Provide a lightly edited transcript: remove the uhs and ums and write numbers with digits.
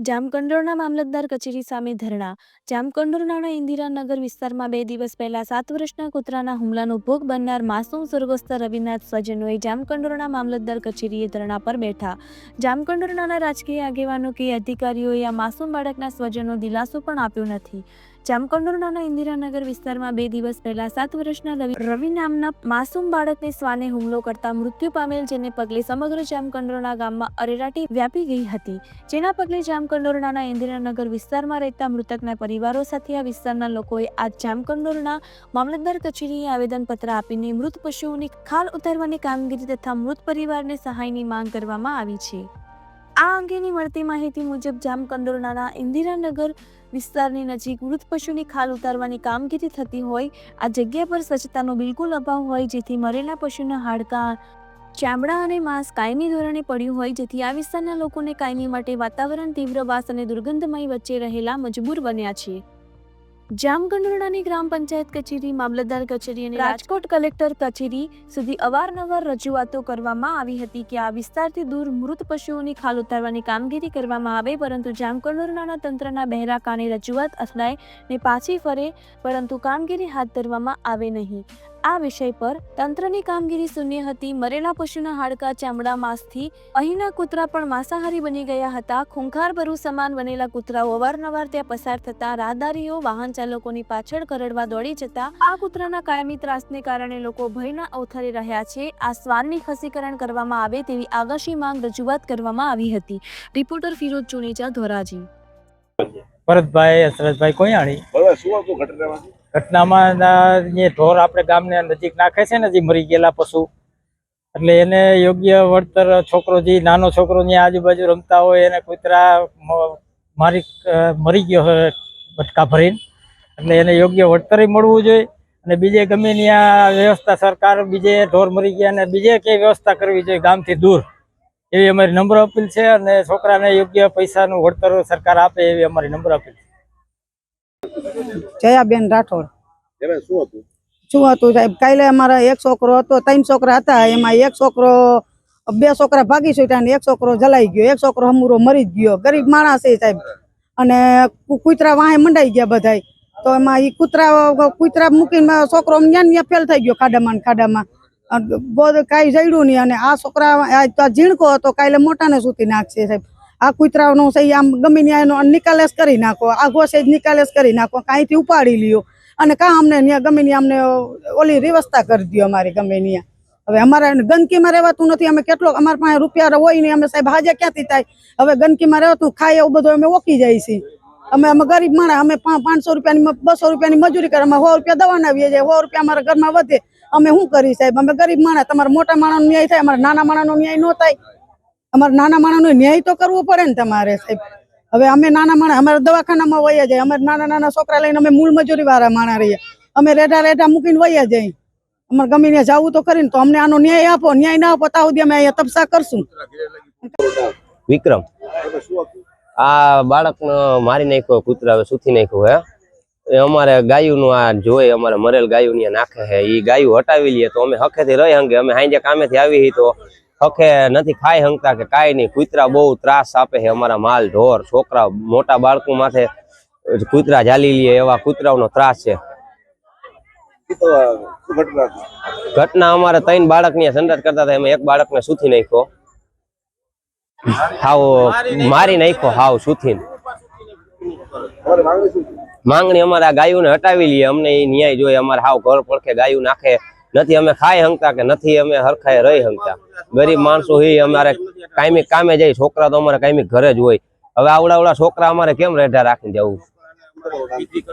જામકંડોરણા મામલતદાર કચેરી સામે ધરણા. જામકંડોરણાના ઇન્દિરાનગર વિસ્તારમાં 2 દિવસ પહેલા 7 વર્ષના કૂતરાના હુમલાનો ભોગ બનનાર માસૂમ સ્વર્ગસ્થ રવિનાથ સ્વજનોએ જામકંડોરણા મામલતદાર કચેરીએ ધરણા પર બેઠા. જામકંડોરણાના રાજકીય આગેવાનો કે અધિકારીઓએ આ માસૂમ બાળકના સ્વજનો દિલાસો પણ આપ્યો નથી. જામકંડોરણાના ઇન્દિરાનગર વિસ્તારમાં 2 દિવસ પહેલા 7 વર્ષના રવિ નામના માસૂમ બાળકને શ્વાને હુમલો કરતા મૃત્યુ પામેલ, જેને પગલે સમગ્ર જામકંડોરણા ગામમાં અરેરાટી વ્યાપી ગઈ હતી. જેના પગલે જામકંડોરણાના ઇન્દિરાનગર વિસ્તારમાં રહેતા મૃતકના પરિવારો સાથે આ વિસ્તારના લોકોએ આજ જામકંડોરણા મામલતદાર કચેરીએ આવેદનપત્ર આપીને મૃત પશુઓની ખાલ ઉતારવાની કામગીરી તથા મૃત પરિવારને સહાયની માંગ કરવામાં આવી છે. આ અંગેની મળતી માહિતી મુજબ જામકંડોરણાના ઇન્દિરાનગર વિસ્તારની નજીક મૃત પશુની ખાલ ઉતારવાની કામગીરી થતી હોય. આ જગ્યા પર સ્વચ્છતાનો બિલકુલ અભાવ હોય, જેથી મરેલા પશુના હાડકાં, ચામડા અને માંસ કાયમી ધોરણે પડ્યું હોય, જેથી આ વિસ્તારના લોકોને કાયમી માટે વાતાવરણ તીવ્ર વાસ અને દુર્ગંધમય વચ્ચે રહેલા મજબૂર બન્યા છે. જામકંડોરણાની ગ્રામ પંચાયત કચેરી, મામલતદાર કચેરી અને રાજકોટ કલેક્ટર કચેરી સુધી અવારનવાર રજૂઆતો કરવામાં આવી હતી કે આ વિસ્તારથી દૂર મૃત પશુઓની ખાલ ઉતારવાની કામગીરી કરવામાં આવે, પરંતુ જામકંડોરણાના તંત્રના બહેરા કાને રજૂઆત અથડાય ને પાછી ફરે, પરંતુ કામગીરી હાથ ધરવામાં આવે નહીં. આ વિષય પર તંત્રની કામગીરી શૂન્ય હતી. મરેલા પશુના હાડકા, ચામડા, માંસથી અહીંના કૂતરા પણ માંસાહારી બની ગયા હતા. ખૂંખાર ભરૂ સમાન બનેલા કૂતરાઓ અવારનવાર ત્યાં પસાર થતા રાહદારીઓ, વાહન ચાલકોની પાછળ કરડવા દોડી જતા આ કૂતરાના કાયમી ત્રાસને કારણે લોકો ભયના અવથરે રહ્યા છે. આ શ્વાનની ખસીકરણ કરવામાં આવે તેવી આગાશી માંગ રજૂઆત કરવામાં આવી હતી. રિપોર્ટર ફિરોજ ચુનેજા, ધોરાજી. ભરતભાઈ, હસરતભાઈ કોયાણી. શું હતું ઘટનામાં? ઘટનામાં જે ઢોર આપણે ગામને નજીક નાખે છે ને, જે મરી ગયેલા પશુ, એટલે એને યોગ્ય વળતર, છોકરો જે નાનો છોકરો ની આજુબાજુ રમતા હોય એને કૂતરા મરી ગયો હોય બટકા ભરીને, એટલે એને યોગ્ય વળતર મળવું જોઈએ. અને બીજે ગમે ત્યાં વ્યવસ્થા સરકાર બીજે ઢોર મરી ગયા અને બીજે કઈ વ્યવસ્થા કરવી જોઈએ ગામથી દૂર, એવી અમારી નમ્ર અપીલ છે. અને છોકરાને યોગ્ય પૈસાનું વળતર સરકાર આપે એવી અમારી નમ્ર અપીલ છે. જયાબેન રાઠોડ. શું હતું સાહેબ, કાલે અમારા એક છોકરો હતો, 3 છોકરા હતા, એમાં એક છોકરો, 2 છોકરા ભાગી છૂટ્યા ને એક છોકરો જલાઈ ગયો, એક છોકરો હમુરો મરી ગયો. ગરીબ માણસ છે સાહેબ. અને કૂતરા વાહે મંડાઈ ગયા બધા. તો એમાં એ કૂતરા મૂકીને છોકરો ન્યા ફેલ થઈ ગયો ખાડામાં. કાંઈ જડ્યું નહીં. અને આ છોકરા ઝીણકો હતો, કાલે મોટાને સૂતી નાખશે સાહેબ. આ કૂતરાનો સહી આમ ગમે ત્યાં નિકાલેશ કરી નાખો, આઘો સેજ નિકાલેશ કરી નાખો, કાંઈથી ઉપાડી લ્યો અને કાં અમને ગમે ત્યાં અમને ઓલી વ્યવસ્થા કરી દો અમારી ગમે ત્યાં. હવે અમારે ગંદકીમાં રહેવાતું નથી. અમે કેટલો અમારા પાસે રૂપિયા હોય નહીં, અમે સાહેબ હાજર ક્યાંથી થાય? હવે ગંદકીમાં રહેવાતું ખાય એવું બધું અમે ઓકી જાય છીએ. અમે ગરીબ માણસ, અમે 500 રૂપિયાની 200 રૂપિયાની મજૂરી કરે, અમે 100 રૂપિયા દવાના આવીએ જાય, 100 રૂપિયા અમારા ઘરમાં વધે. અમે શું કરી સાહેબ? અમે ગરીબ માણસ. તમારા મોટા માણસનો ન્યાય થાય, અમારા નાના માણસનો ન્યાય ન થાય? અમારે નાના માણસનો ન્યાય તો કરવો પડે ને તમારે સાહેબ. હવે અમે નાના માણસ, અમારા દવાખાનામાં વયા જાય, અમારે નાના છોકરા લઈને અમે મૂળ મજૂરી વાળા માણસ રહીએ, અમે રેઢા મૂકીને વયા જાય. અમારે ગમે ત્યાં જવું તો કરીને તો અમને આનો ન્યાય આપો. ન્યાય ના આપો ત્યાં સુધી અમે અહીંયા તપસા કરશું. વિક્રમ, આ બાળકને મારી નાખ્યો, કૂતરા સૂથી નાખ્યો હે. અમારે ગાયુંનું આ જોઈ, અમારે મરેલ ગાયું નાખે છે, એ ગાયું હટાવી લઈએ તો અમે હખેથી રહી હંગે. અમે હાંજે કામેથી આવી તો હખે નથી ખાઈ હંગતા કે કાંઈ નહીં. કૂતરા બહુ ત્રાસ આપે છે. અમારા માલ ઢોર, છોકરા, મોટા બાળકો માથે કૂતરા ઝાલી લે એવા કૂતરાઓનો ત્રાસ છે. ઘટના અમારે 3 બાળકની સંડાસ કરતા હતા, એમાં એક બાળકને સૂથી નાખ્યો, હાવ મારી નાખ્યો, હાવ સૂથી. માંગણી અમારે આ ગાયુંને હટાવી લઈએ, અમને એ ન્યાય જોઈએ. અમારે હાવ ઘર પડખે ગાયું નાખે નથી, અમે ખાઈ હંગતા કે નથી અમે હરખાએ રહી હંગતા. ગરીબ માણસો એ અમારે કાયમી કામે જાય, છોકરા તો અમારે કાયમી ઘરે જ હોય. હવે આવડા છોકરા અમારે કેમ રેઢા રાખીને જવું?